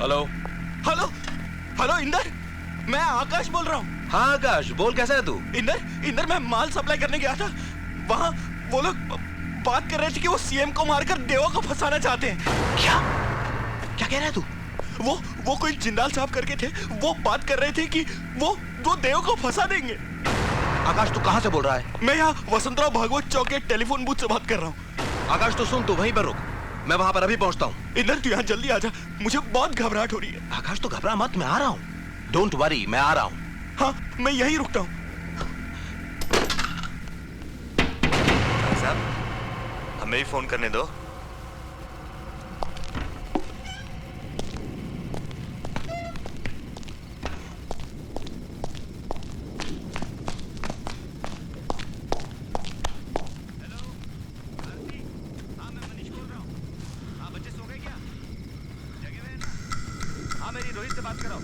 Hello hello hello Inder, मैं आकाश बोल रहा हूँ। हाँ आकाश बोल, कैसा है तू? इंदर मैं माल सप्लाई करने गया था। वहाँ वो लोग बात कर रहे थे कि वो सीएम को मारकर देवा को फंसाना चाहते हैं। क्या क्या कह रहा है तू? वो कोई जिंदाल साहब करके थे, वो बात कर रहे थे कि वो देव को फंसा देंगे। आकाश तू कहाँ से बोल रहा है? मैं यहाँ वसंतराव भागवत चौक के टेलीफोन बूथ से बात कर रहा हूँ। आकाश तो सुन, तू वहीं पर रुक, मैं वहां पर अभी पहुंचता हूँ। इंदर तू यहाँ जल्दी आ जा, मुझे बहुत घबराहट हो रही है। आकाश तो घबरा मत, मैं आ रहा हूँ। डोंट वरी, मैं आ रहा हूँ। हाँ मैं यहीं रुकता हूँ। साहब हमें भी फोन करने दो। मेरी रोहित से बात करो।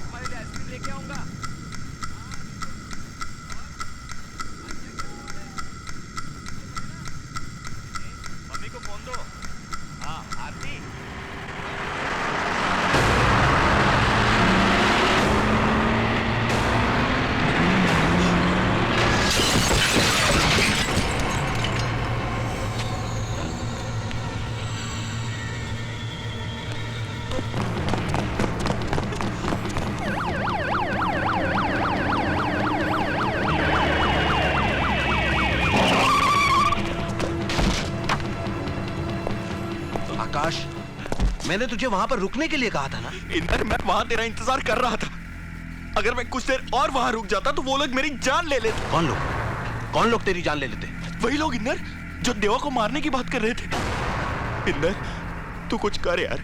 तुम्हारे लिए आइसक्रीम लेके आऊंगा। मम्मी को फोन दो। हाँ आरती। आकाश, मैंने तुझे वहां पर रुकने के लिए कहा था ना। इंदर मैं वहां तेरा इंतजार कर रहा था। अगर मैं कुछ देर और वहां रुक जाता तो वो लोग मेरी जान ले लेते। कौन लोग तेरी जान ले लेते? वही लोग इंदर जो देवा को मारने की बात कर रहे थे। इंदर तू कुछ कर यार,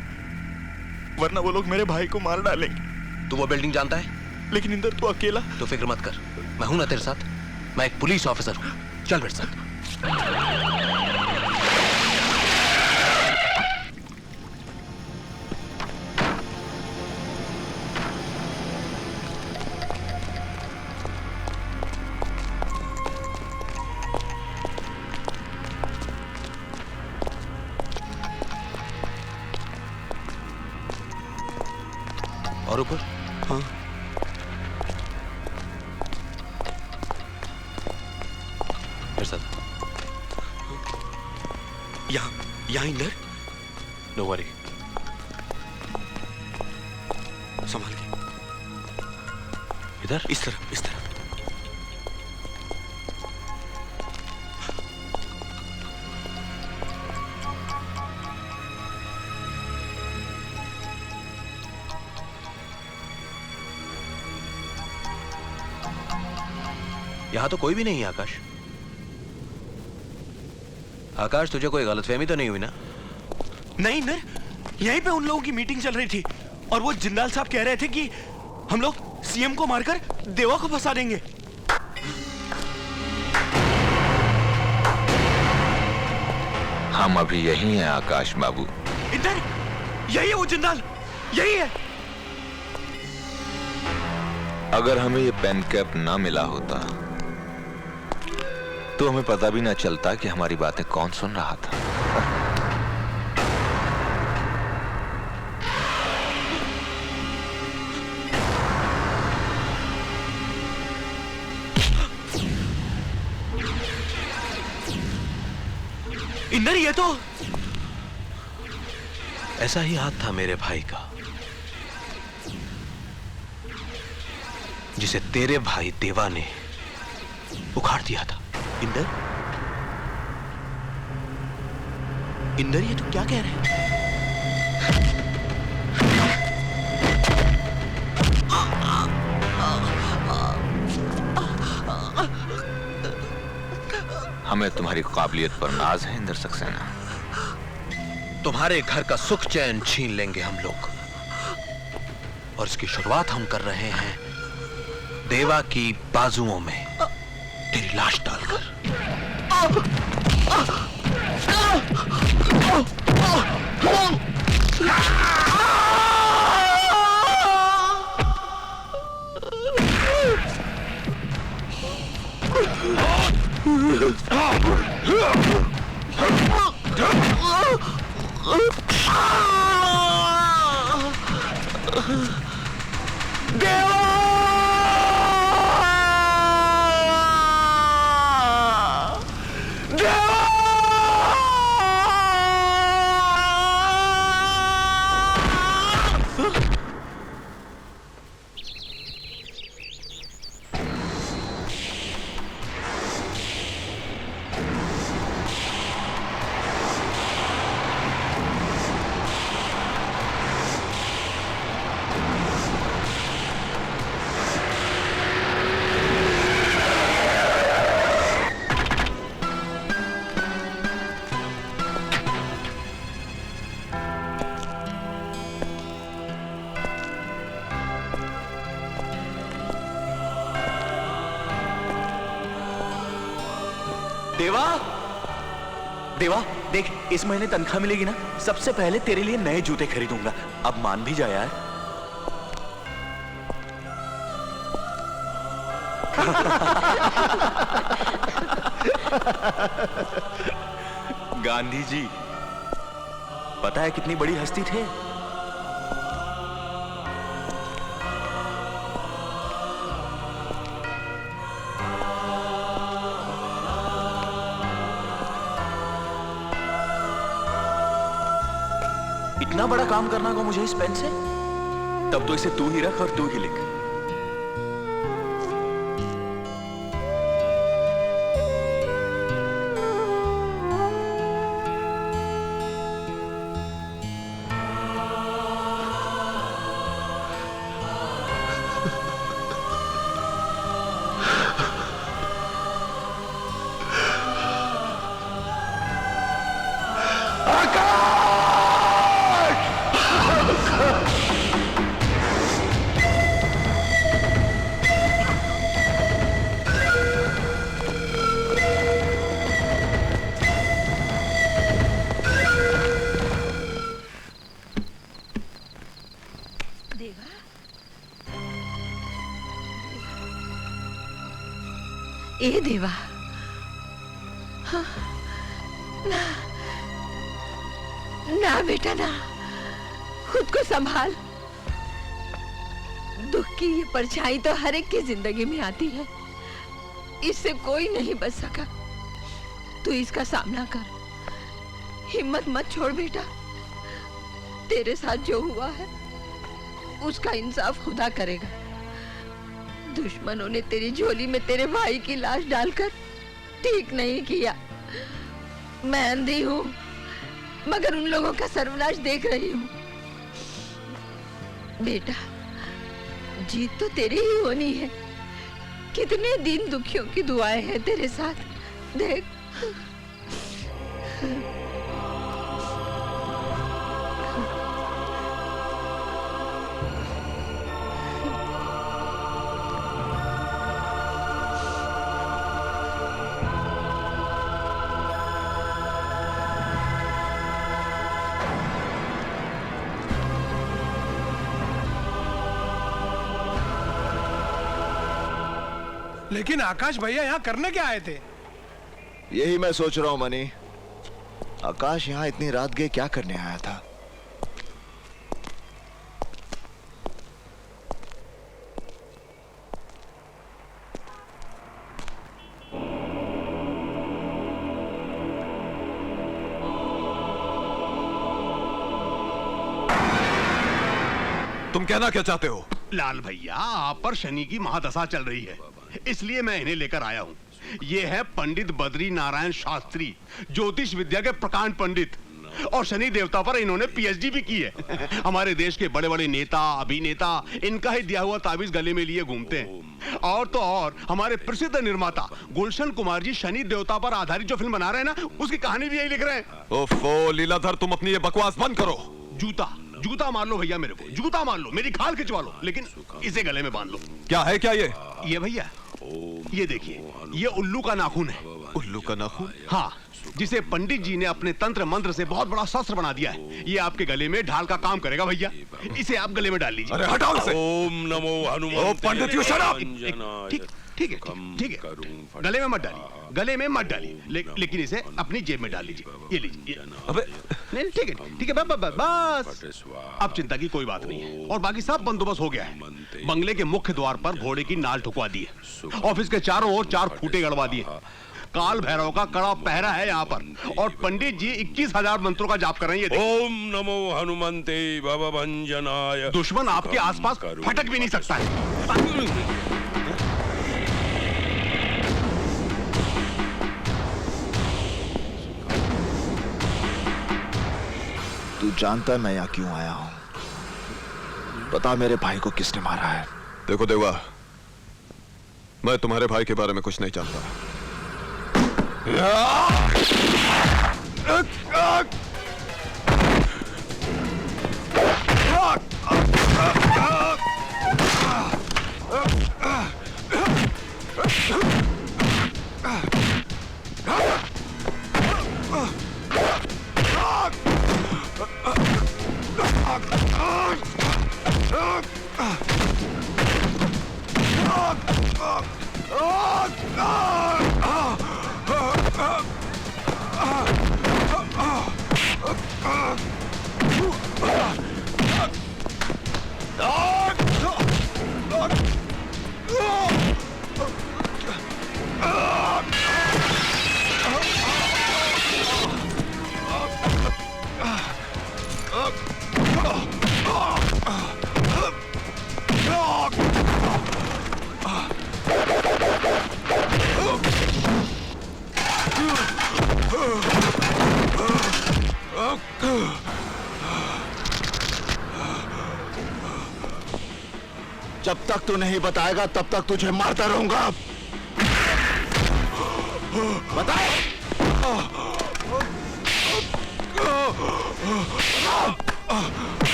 वरना वो लोग मेरे भाई को मार डालेंगे। तू वो बिल्डिंग जानता है? लेकिन इंदर तू अकेला। तो फिक्र मत कर, मैं हूं ना तेरे साथ। मैं एक पुलिस ऑफिसर हूं, चल मेरे साथ। और ऊपर? हाँ मेरे साथ। यहाँ इंदर। नो वरी, संभाल के। इधर इस तरफ। यहां तो कोई भी नहीं है आकाश। आकाश तुझे कोई गलतफहमी तो नहीं हुई ना? नहीं इंदर, यहीं पे उन लोगों की मीटिंग चल रही थी और वो जिंदाल साहब कह रहे थे कि हम लोग सीएम को मारकर देवा को फंसा देंगे। हम अभी यही हैं आकाश बाबू। इंदर यही है वो जिंदाल, यही है। अगर हमें ये पेन कैप ना मिला होता तो हमें पता भी ना चलता कि हमारी बातें कौन सुन रहा था। इंदर ये तो ऐसा ही हाथ था मेरे भाई का, जिसे तेरे भाई देवा ने उखाड़ दिया था। इंदर ये तू क्या कह रहे है? हमें तुम्हारी काबिलियत पर नाज है इंदर सक्सेना। तुम्हारे घर का सुख चैन छीन लेंगे हम लोग, और इसकी शुरुआत हम कर रहे हैं देवा की बाजुओं में तेरी लाश डालकर। Oh! देवा, देवा देख, इस महीने तनख्वाह मिलेगी ना, सबसे पहले तेरे लिए नए जूते खरीदूंगा। अब मान भी जा यार। गांधी जी, पता है कितनी बड़ी हस्ती थे? इतना बड़ा काम करना होगा मुझे इस पेन से? तब तो इसे तू ही रख और तू ही लिख। ए देवा, हाँ, ना, ना बेटा ना, खुद को संभाल। दुख की ये परछाई तो हर एक की जिंदगी में आती है, इससे कोई नहीं बच सका। तू इसका सामना कर, हिम्मत मत छोड़ बेटा। तेरे साथ जो हुआ है उसका इंसाफ खुदा करेगा। दुश्मनों ने तेरी झोली में तेरे भाई की लाश डालकर ठीक नहीं किया। मैं अंधी हूँ मगर उन लोगों का सर्वनाश देख रही हूँ। बेटा, जीत तो तेरी ही होनी है। कितने दिन दुखियों की दुआएं हैं तेरे साथ, देख। लेकिन आकाश भैया यहाँ करने क्या आए थे? यही मैं सोच रहा हूं मनी। आकाश यहाँ इतनी रात गए क्या करने आया था? तुम कहना क्या चाहते हो? लाल भैया, आप पर शनि की महादशा चल रही है, इसलिए मैं इन्हें लेकर आया हूँ। ये है पंडित बद्री नारायण शास्त्री, ज्योतिष विद्या के प्रकांड पंडित, और शनि देवता पर इन्होंने पीएचडी भी की है। हमारे देश के बड़े बड़े नेता, अभिनेता इनका ही दिया हुआ ताबीज गले में लिए घूमते हैं। और तो और हमारे प्रसिद्ध निर्माता गुलशन कुमार जी शनि देवता पर आधारित जो फिल्म बना रहे हैं ना, उसकी कहानी भी यही लिख रहे हैं। ओफो लीलाधर, तुम अपनी ये बकवास बंद करो। जूता मार लो भैया, मेरे को जूता मार लो, मेरी खाल खिंचवा लो, लेकिन इसे गले में बांध लो। क्या है क्या ये? ये भैया, ये देखिए, ये उल्लू का नाखून है। उल्लू का नाखून? हाँ, जिसे पंडित जी ने अपने तंत्र मंत्र से बहुत बड़ा शस्त्र बना दिया है। ये आपके गले में ढाल का काम करेगा भैया। इसे आप गले में डाल लीजिए। अरे हटाओ इसे। ओम नमो हनुमते। ओ पंडित यू शट अप। ठीक ठीक है, ठीक है। गले में मत डालिए, गले में मत डालिए, लेकिन इसे अपनी जेब में डाल लीजिए। ये लीजिए। अबे नहीं ठीक है, ठीक है, बस अब चिंता की कोई बात नहीं है। और बाकी सब बंदोबस्त हो गया है। बंगले के मुख्य द्वार पर घोड़े की नाल ठुकवा दी है। ऑफिस के चारों ओर 4 खूंटे गड़वा दिए। काल भैरव का कड़ा पहरा है यहाँ पर। और पंडित जी 21,000 मंत्रों का जाप कर रहे हैं। ओम नमो हनुमते भवभंजनाय। दुश्मन आपके आसपास फटक भी नहीं सकता है। तू जानता है मैं यहाँ क्यों आया हूँ? बता मेरे भाई को किसने मारा है? देखो देवा, मैं तुम्हारे भाई के बारे में कुछ नहीं जानता। जब तक तू नहीं बताएगा तब तक तुझे मारता रहूंगा। बता।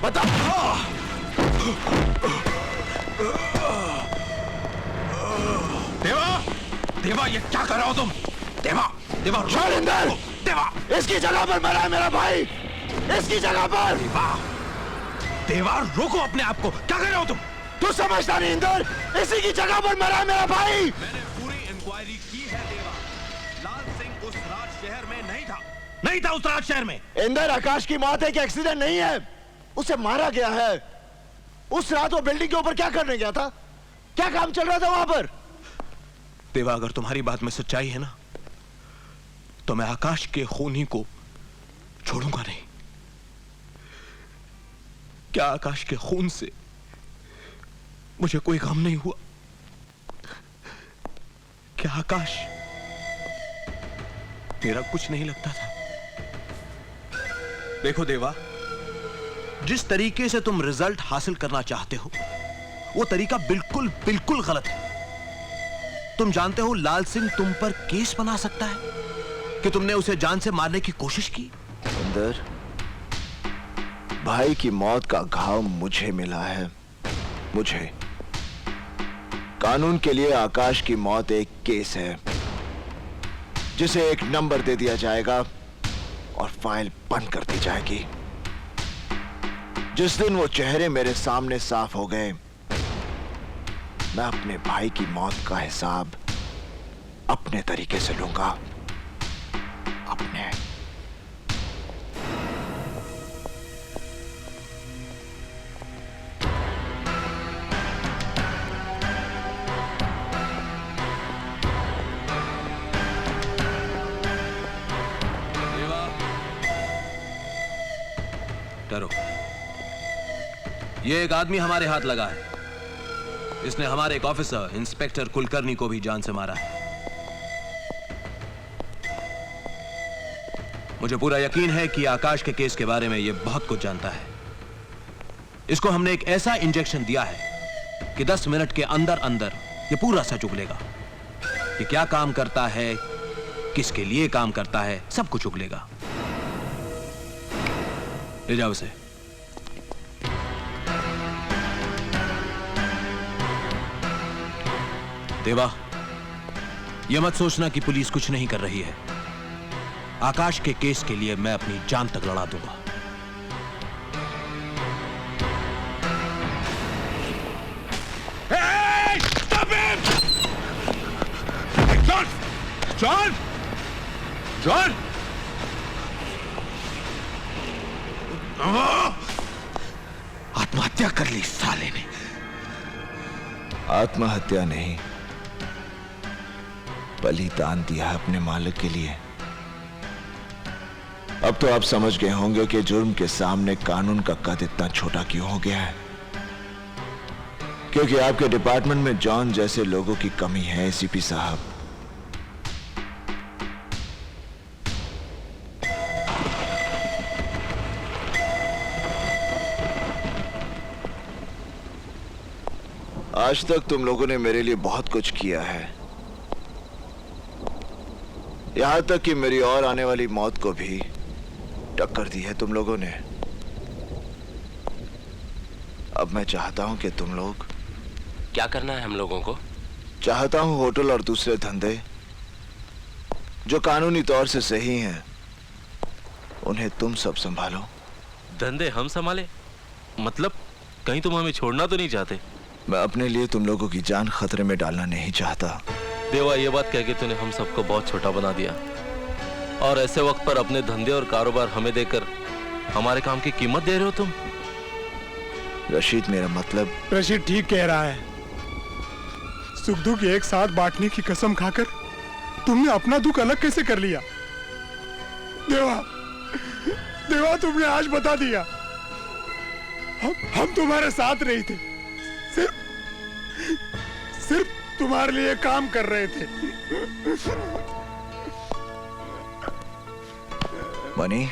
बता। देवा, देवा ये क्या कर रहे हो तुम? देवा, देवा शैलेंद्र, देवा, इसकी जगह पर मरा है मेरा भाई, इसकी जगह पर। देवा, देवा रोको अपने आप को। क्या कर रहे हो तुम? तू समझता नहीं इंदर, इसी की जगह पर मरा है मेरा भाई। मैंने पूरी इंक्वायरी की है देवा। लाल सिंह उस राज शहर में नहीं था उस राज शहर में। इंदर, आकाश की मौत एक एक्सीडेंट नहीं है, उसे मारा गया है। उस रात वो बिल्डिंग के ऊपर क्या करने गया था? क्या काम चल रहा था वहां पर? देवा, अगर तुम्हारी बात में सच्चाई है ना, तो मैं आकाश के खूनी को छोड़ूंगा नहीं। क्या आकाश के खून से मुझे कोई गम नहीं हुआ? क्या आकाश मेरा कुछ नहीं लगता था? देखो देवा, जिस तरीके से तुम रिजल्ट हासिल करना चाहते हो वो तरीका बिल्कुल बिल्कुल गलत है। तुम जानते हो लाल सिंह तुम पर केस बना सकता है कि तुमने उसे जान से मारने की कोशिश की। इंदर, भाई की मौत का घाव मुझे मिला है, मुझे। कानून के लिए आकाश की मौत एक केस है जिसे एक नंबर दे दिया जाएगा और फाइल बंद कर दी जाएगी। जिस दिन वो चेहरे मेरे सामने साफ हो गए, मैं अपने भाई की मौत का हिसाब अपने तरीके से लूंगा, अपने। डरो, ये एक आदमी हमारे हाथ लगा है। इसने हमारे एक ऑफिसर इंस्पेक्टर कुलकर्णी को भी जान से मारा है। मुझे पूरा यकीन है कि आकाश के केस के बारे में यह बहुत कुछ जानता है। इसको हमने एक ऐसा इंजेक्शन दिया है कि 10 मिनट के अंदर अंदर यह पूरा सच उगलेगा। कि क्या काम करता है, किसके लिए काम करता है, सब कुछ उगलेगा। ले जाओ उसे। देवा, यह मत सोचना कि पुलिस कुछ नहीं कर रही है। आकाश के केस के लिए मैं अपनी जान तक लड़ा दूंगा। जॉन! जॉन! आत्महत्या कर ली साले ने। आत्महत्या नहीं, बलिदान दिया है अपने मालिक के लिए। अब तो आप समझ गए होंगे कि जुर्म के सामने कानून का कद इतना छोटा क्यों हो गया है। क्योंकि आपके डिपार्टमेंट में जॉन जैसे लोगों की कमी है एसीपी साहब। आज तक तुम लोगों ने मेरे लिए बहुत कुछ किया है, यहां तक कि मेरी और आने वाली मौत को भी टक्कर दी है तुम लोगों ने। अब मैं चाहता हूं कि तुम लोग। क्या करना है हम लोगों को? चाहता हूं होटल और दूसरे धंधे जो कानूनी तौर से सही हैं, उन्हें तुम सब संभालो। धंधे हम संभाले? मतलब कहीं तुम हमें छोड़ना तो नहीं चाहते? मैं अपने लिए तुम लोगों की जान खतरे में डालना नहीं चाहता। देवा, ये बात कह के तूने हम सबको बहुत छोटा बना दिया, और ऐसे वक्त पर अपने धंधे और कारोबार हमें देकर हमारे काम की कीमत दे रहे हो तुम। रशीद, मेरा मतलब। रशीद ठीक कह रहा है। सुख दुख एक साथ बांटने की कसम खाकर तुमने अपना दुख अलग कैसे कर लिया? देवा, देवा, तुमने आज बता दिया। हम तुम्हारे साथ नहीं थे, सिर्फ तुम्हारे लिए काम कर रहे थे। मनी,